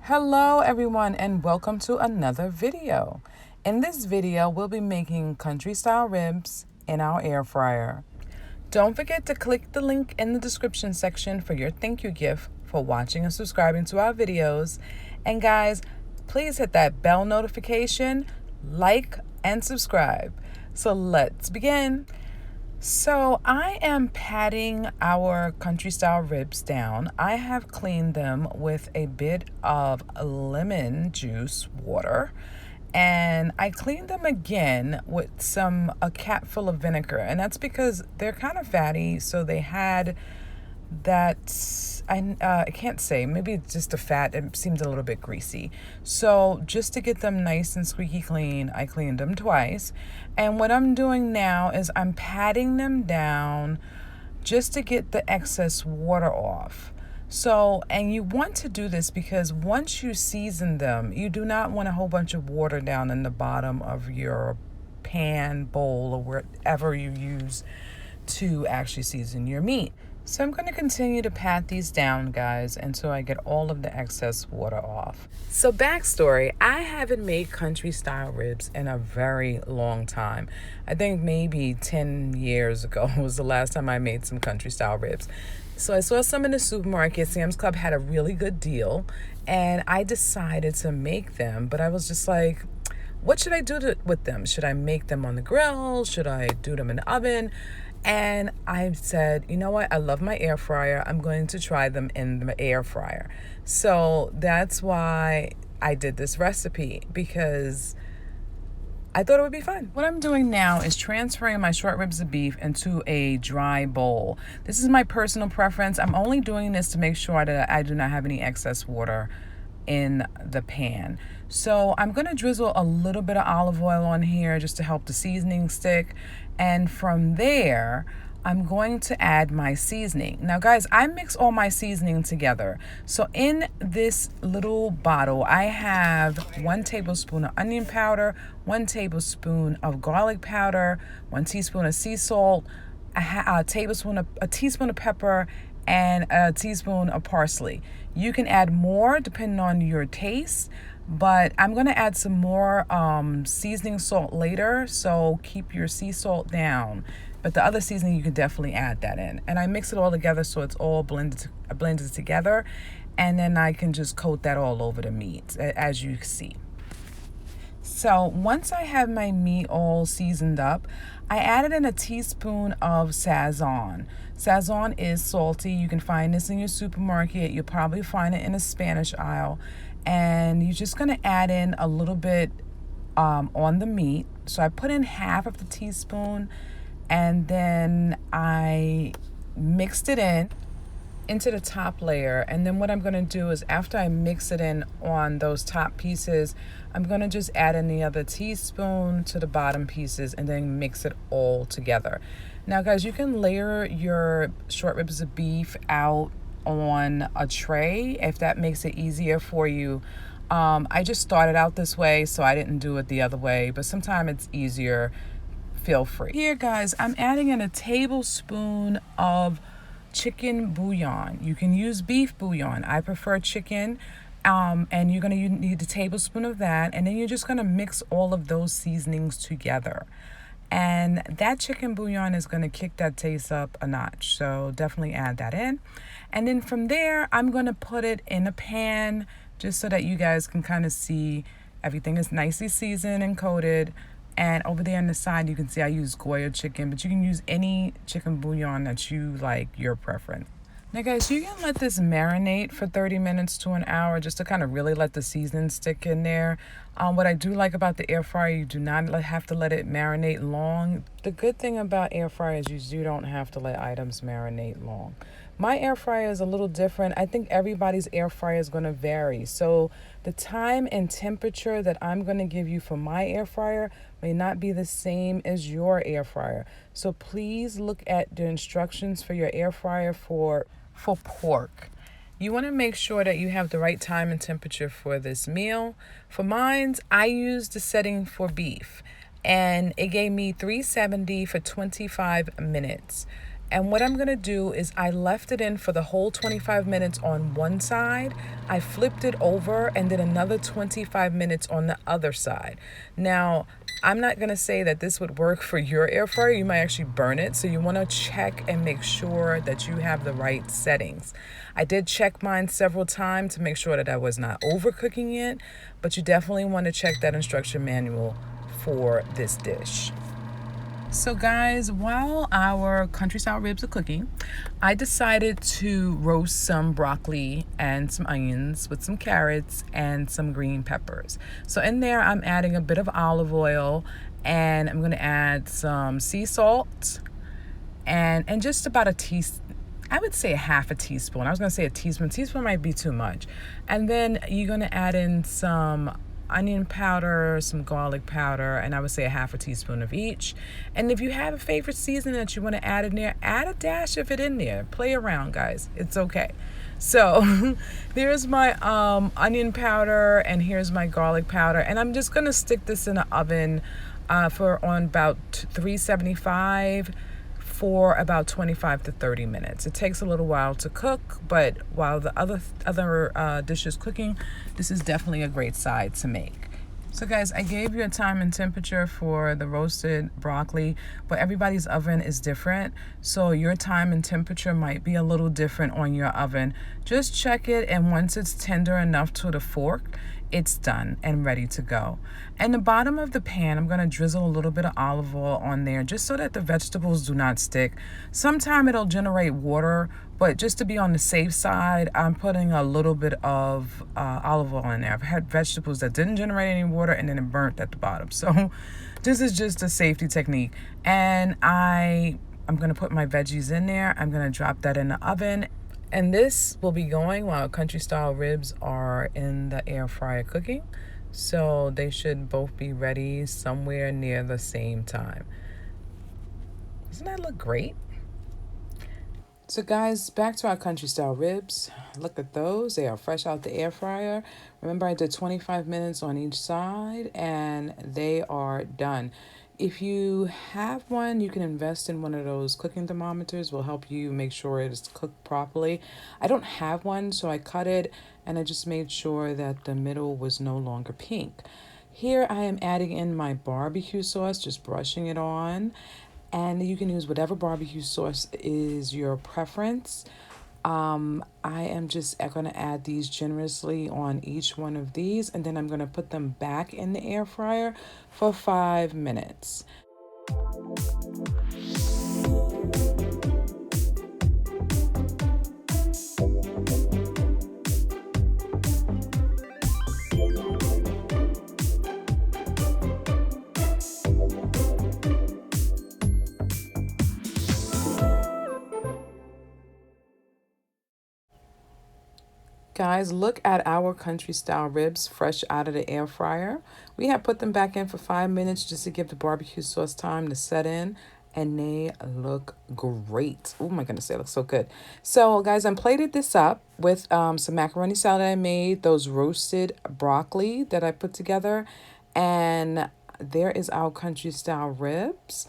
Hello everyone and welcome to another video. In this video, we'll be making country style ribs in our air fryer. Don't forget to click the link in the description section for your thank you gift for watching and subscribing to our videos. And guys, please hit that bell notification, like, and subscribe. So let's begin. So I am patting our country style ribs down. I have cleaned them with a bit of lemon juice water, and I cleaned them again with a cap full of vinegar, and that's because they're kind of fatty, so they had that I can't say, maybe it's just the fat, it seemed a little bit greasy. So just to get them nice and squeaky clean, I cleaned them twice. And what I'm doing now is I'm patting them down just to get the excess water off. So, and you want to do this because once you season them, you do not want a whole bunch of water down in the bottom of your pan, bowl, or wherever you use to actually season your meat. So I'm going to continue to pat these down, guys, until I get all of the excess water off. So backstory, I haven't made country style ribs in a very long time. I think maybe 10 years ago was the last time I made some country style ribs. So I saw some in the supermarket. Sam's Club had a really good deal, and I decided to make them, but I was just like, what should I do with them? Should I make them on the grill? Should I do them in the oven? And I said, you know what? I love my air fryer. I'm going to try them in the air fryer. So that's why I did this recipe, because I thought it would be fun. What I'm doing now is transferring my short ribs of beef into a dry bowl. This is my personal preference. I'm only doing this to make sure that I do not have any excess water in the pan. So I'm going to drizzle a little bit of olive oil on here just to help the seasoning stick. And from there, I'm going to add my seasoning. Now guys, I mix all my seasoning together. So in this little bottle, I have 1 tablespoon of onion powder, 1 tablespoon of garlic powder, 1 teaspoon of sea salt, a teaspoon of pepper, and a teaspoon of parsley. You can add more depending on your taste, but I'm going to add some more seasoning salt later, so keep your sea salt down. But the other seasoning, you can definitely add that in. And I mix it all together so it's all blended together, and then I can just coat that all over the meat, as you see. So once I have my meat all seasoned up, I added in a teaspoon of Sazon. Sazon is salty. You can find this in your supermarket. You'll probably find it in a Spanish aisle. And you're just going to add in a little bit on the meat. So I put in half of the teaspoon, and then I mixed it into the top layer. And then what I'm going to do is, after I mix it in on those top pieces, I'm going to just add in the other teaspoon to the bottom pieces and then mix it all together. Now guys, you can layer your short ribs of beef out on a tray if that makes it easier for you. I just started out this way, so I didn't do it the other way, but sometimes it's easier. Feel free. Here guys, I'm adding in a tablespoon of chicken bouillon. You can use beef bouillon. I prefer chicken. And you're going to need a tablespoon of that, and then you're just going to mix all of those seasonings together. And that chicken bouillon is going to kick that taste up a notch, so definitely add that in. And then from there, I'm going to put it in a pan just so that you guys can kind of see everything is nicely seasoned and coated. And over there on the side, you can see I use Goya chicken, but you can use any chicken bouillon that you like, your preference. Now guys, you can let this marinate for 30 minutes to an hour just to kind of really let the seasoning stick in there. What I do like about the air fryer, you do not have to let it marinate long. The good thing about air fryers is you don't have to let items marinate long. My air fryer is a little different. I think everybody's air fryer is going to vary. So the time and temperature that I'm going to give you for my air fryer may not be the same as your air fryer. So please look at the instructions for your air fryer for pork. You want to make sure that you have the right time and temperature for this meal. For mine, I used the setting for beef, and it gave me 370 for 25 minutes. And what I'm going to do is I left it in for the whole 25 minutes on one side. I flipped it over and did another 25 minutes on the other side. Now, I'm not going to say that this would work for your air fryer. You might actually burn it. So you want to check and make sure that you have the right settings. I did check mine several times to make sure that I was not overcooking it, but you definitely want to check that instruction manual for this dish. So guys, while our country style ribs are cooking, I decided to roast some broccoli and some onions with some carrots and some green peppers. So in there, I'm adding a bit of olive oil, and I'm going to add some sea salt and just about a teaspoon. I would say a half a teaspoon. I was going to say a teaspoon. Teaspoon might be too much. And then you're going to add in some onion powder, some garlic powder, and I would say a half a teaspoon of each. And if you have a favorite seasoning that you want to add in there, add a dash of it in there. Play around, guys. It's okay. So there's my onion powder, and here's my garlic powder. And I'm just going to stick this in the oven on about 375 for about 25 to 30 minutes. It takes a little while to cook, but while the other dish is cooking, this is definitely a great side to make. So guys, I gave you a time and temperature for the roasted broccoli, but everybody's oven is different. So your time and temperature might be a little different on your oven. Just check it, and once it's tender enough to the fork, it's done and ready to go. And the bottom of the pan, I'm going to drizzle a little bit of olive oil on there just so that the vegetables do not stick. Sometime it'll generate water, but just to be on the safe side, I'm putting a little bit of olive oil in there. I've had vegetables that didn't generate any water and then it burnt at the bottom. So this is just a safety technique. And I'm going to put my veggies in there. I'm going to drop that in the oven. And this will be going while country style ribs are in the air fryer cooking. So they should both be ready somewhere near the same time. Doesn't that look great? So guys, back to our country style ribs. Look at those. They are fresh out the air fryer. Remember, I did 25 minutes on each side and they are done. If you have one, you can invest in one of those cooking thermometers. Will help you make sure it is cooked properly. I don't have one, so I cut it and I just made sure that the middle was no longer pink. Here I am adding in my barbecue sauce, just brushing it on. And you can use whatever barbecue sauce is your preference. I am just going to add these generously on each one of these, and then I'm going to put them back in the air fryer for 5 minutes. Guys, look at our country style ribs fresh out of the air fryer. We have put them back in for 5 minutes just to give the barbecue sauce time to set in, and they look great. Oh my goodness, they look so good. So guys, I plated this up with some macaroni salad I made, those roasted broccoli that I put together, and there is our country style ribs.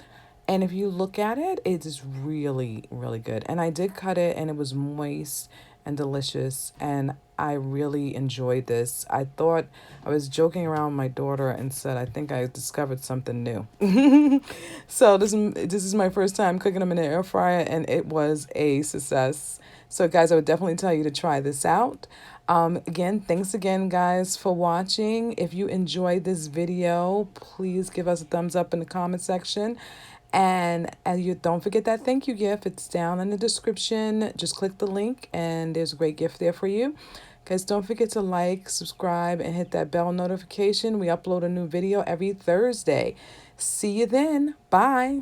And if you look at it, it is really, really good. And I did cut it and it was moist and delicious, and I really enjoyed this. I thought I was joking around with my daughter and said I think I discovered something new. So this is my first time cooking them in the air fryer, and it was a success. So guys, I would definitely tell you to try this out. Again, thanks again, guys, for watching. If you enjoyed this video, please give us a thumbs up in the comment section. And you don't forget that thank you gift. It's down in the description. Just click the link and there's a great gift there for you. Guys, don't forget to like, subscribe, and hit that bell notification. We upload a new video every Thursday. See you then. Bye.